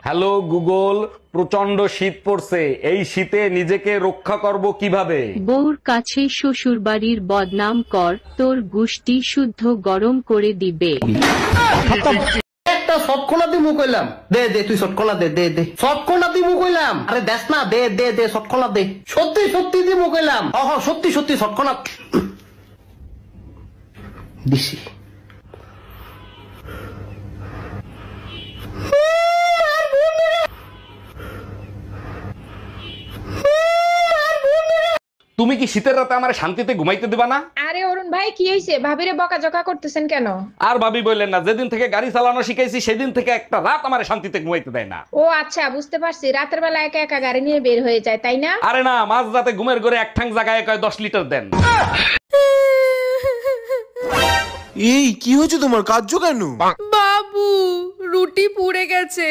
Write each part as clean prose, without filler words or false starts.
Hello Google, প্রচন্ড শীত পড়ছে, এই শীতে নিজেকে রক্ষা করব কিভাবে? বউর কাছে শ্বশুর বাড়ির বদনাম কর, তোর গুষ্টি শুদ্ধ গরম করে দিবে। একটা সটকলা দিমু কইলাম, দে দে তুই সটকলা দে দে দে সটকলা দিমু কইলাম, আরে দেখ না, দে দে দে সটকলা দে, সত্যি সত্যি দিমু কইলাম, সত্যি সত্যি সটকলা দিছি। তুমি কি শীতের রাতে আমার শান্তিতে ঘুমাইতে দিবা না? আরে অরুণ ভাই, কি হয়েছে? ভাবিরে বকাঝকা করতেছেন কেন? আর ভাবি বললেন না, যেদিন থেকে গাড়ি চালানো শিখাইছি সেদিন থেকে একটা রাত আমার শান্তিতে ঘুমাইতে দেয় না। ও আচ্ছা, বুঝতে পারছি। রাতের বেলা একা একা গাড়ি নিয়ে বের হয়ে যায়, তাই না? আরে না, মাঝ রাতে ঘুমের ঘরে এক ঠাং জায়গায় কয় 10 লিটার দেন। এই কি হয়েছে তোমার, কাঁদছো কেন? বাবু, রুটি পুড়ে গেছে।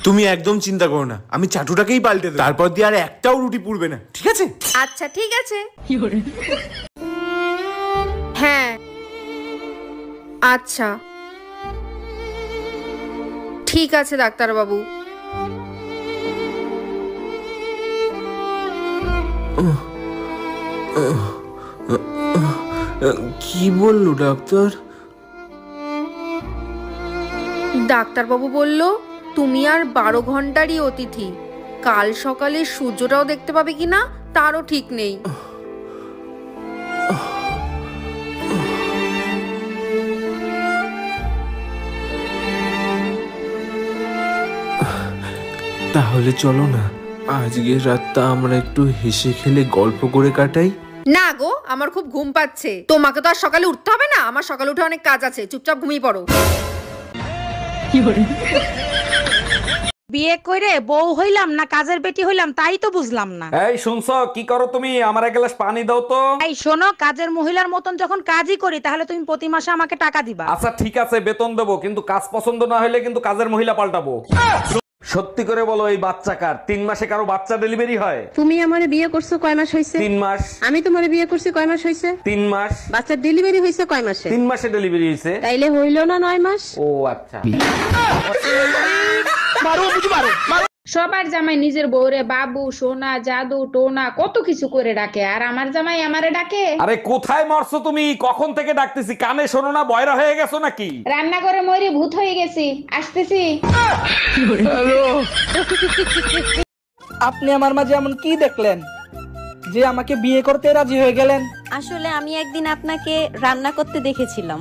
তুমি একদম চিন্তা করো না, আমি চাটুটাকেই পাল্টে দেব, তারপর দিয়ে আর একটাও রুটি পুড়বে না, ঠিক আছে? আচ্ছা ঠিক আছে। হ্যাঁ আচ্ছা ঠিক আছে ডাক্তার বাবু। কি বললো ডাক্তার? ডাক্তারবাবু বলল তুমি আর 12 ঘন্টারই অতিথি, কাল সকালে সূর্যটাও দেখতে পাবে কিনা তারও ঠিক নেই। তাহলে চলো না, আজকের রাতটা আমরা একটু হেসে খেলে গল্প করে কাটাই। না গো, আমার খুব ঘুম পাচ্ছে। তোমাকে তো আর সকালে উঠতে হবে না, আমার সকালে উঠে অনেক কাজ আছে, চুপচাপ ঘুমিয়ে পড়ো। বিয়ে করে বউ হইলাম না কাজের বেটি হইলাম তাই তো বুঝলাম না। এই শুনছো, কি করো তুমি? আমার এক গ্লাস পানি দাও তো। এই শোনো, কাজের মহিলার মতন যখন কাজই করি তাহলে তুমি প্রতি মাসে আমাকে টাকা দিবা। আচ্ছা ঠিক আছে, বেতন দেবো, কিন্তু কাজ পছন্দ না হলে কিন্তু কাজের মহিলা পাল্টাবো। সত্যি করে বলো, এই বাচ্চা কার? 3 মাসে কারো বাচ্চা ডেলিভারি হয়? তুমি আমারে বিয়ে করছো কয় মাস হইছে? 3 মাস। আমি তোমারে বিয়ে করছি কয় মাস হইছে? 3 মাস। বাচ্চার ডেলিভারি হইছে কয় মাসে? 3 মাসে ডেলিভারি হয়েছে। তাইলে হইলো না 9 মাস? ও আচ্ছা। সবার জামাই নিজের বউরে বাবু, সোনা, জাদু, টোনা কত কিছু করে ডাকে, আর আমার জামাই আমারে ডাকে। আরে কোথায় মরছো তুমি? কখন থেকে ডাকতেছি, কানে শোনো না? বয়রা হয়ে গেছো নাকি? রান্না করে মরি ভূত হয়ে গেছি, আসতেছি। আপনি আমার মাঝে এমন কি দেখলেন যে আমাকে বিয়ে করতে রাজি হয়ে গেলেন? আসলে আমি একদিন আপনাকে রান্না করতে দেখেছিলাম।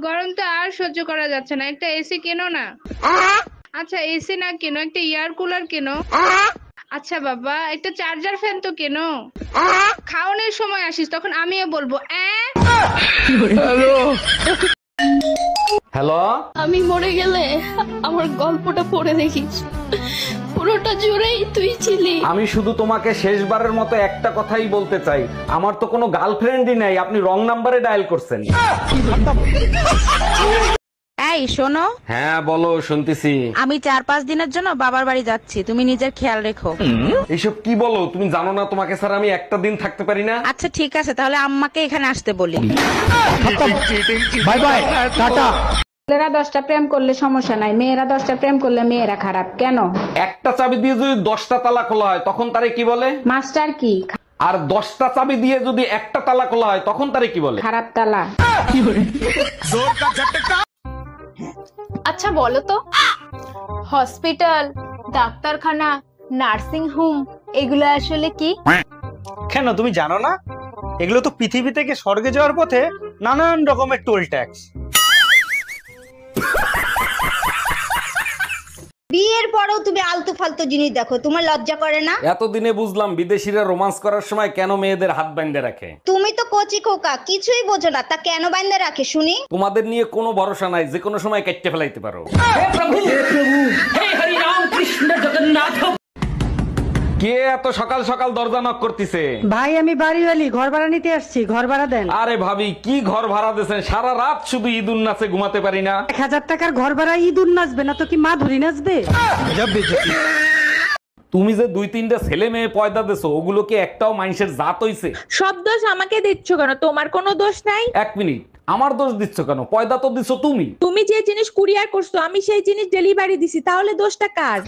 গরম তো আর সহ্য করা যাচ্ছে না, একটা এসি কেনো না। আচ্ছা এসি না কেনো, একটা এয়ার কুলার কেনো। আচ্ছা বাবা, একটা চার্জার ফ্যান তো কেনো। খাওয়ানোর সময় আসিস, তখন আমিও বলবো হ্যালো, আমি মরে গেলে আমার গল্পটা পড়ে দেখিস, পুরোটা জুড়েই তুই ছিলি। আমি শুধু তোমাকে শেষবারের মতো একটা কথাই বলতে চাই, আমার তো কোনো গার্লফ্রেন্ডই নাই, আপনি রং নাম্বারে ডায়াল করছেন। এই শোনো। হ্যাঁ বলো, শুনতেছি। আমি 4-5 দিনের জন্য বাবার বাড়ি যাচ্ছি, তুমি নিজের খেয়াল রেখো। এইসব কি বলো? তুমি জানো না তোমাকে ছাড়া আমি একটা দিন থাকতে পারি না? আচ্ছা ঠিক আছে, তাহলে আম্মাকে এখানে আসতে বলি। Bye bye, tata. ছেলেরা 10টা প্রেম করলে সমস্যা নাই, মেয়েরা 10টা প্রেম করলে মেয়েরা খারাপ কেন? একটা চাবি দিয়ে যদি 10টা তালা খোলা হয় তখন তারে কি বলে? মাস্টার কি? আর 10টা চাবি দিয়ে যদি একটা তালা খোলা হয় তখন তারে কি বলে? খারাপ তালা। আচ্ছা বলো তো, হসপিটাল, ডাক্তারখানা, নার্সিং হোম এগুলো আসলে কি? কেন তুমি জানো না? এগুলো তো পৃথিবী থেকে স্বর্গে যাওয়ার পথে নানান রকমের টোল ট্যাক্স। বিয়ের পরেও তুমি আলতু ফালতু জিনিস দেখো, তোমার লজ্জা করে না? এতদিনে বুঝলাম বিদেশিরা রোমান্স করার সময় কেন মেয়েদের হাত বাইন্ধে রাখে। তুমি তো কচি খোকা, কিছুই বোঝো না, তা কেন বাইন্ধে রাখে শুনি? তোমাদের নিয়ে কোনো ভরসা নাই, যে কোনো সময় কেটে ফেলাইতে পারো। কে এত সকাল সকাল দরজা নক করতেছে? ভাই আমি বাড়িওয়ালি, ঘর ভাড়া নিতে আসছি, ঘর ভাড়া দেন। আরে ভাবি, কি ঘর ভাড়া দিয়েছেন? সারা রাত শুধু ঈদুন নাচে ঘুমাতে পারি না। 1000 টাকার ঘর ভাড়া ইঁদুর নাচবে না তো কি মা ধরি নাচবে? তুমি যে 2-3টা ছেলে মেয়ে পয়দা দেছো ওগুলো কি একটাও মানুষের জাত হইছে? সব দোষ আমাকে দিচ্ছ কেন? তোমার কোনো দোষ নাই। 1 মিনিট, আমার দোষ দিচ্ছ কেন? পয়দা তো দিছো তুমি। তুমি যে জিনিস কুরিয়ার করছো আমি সেই জিনিস ডেলিভারি দিছি, তাহলে দোষটা কার?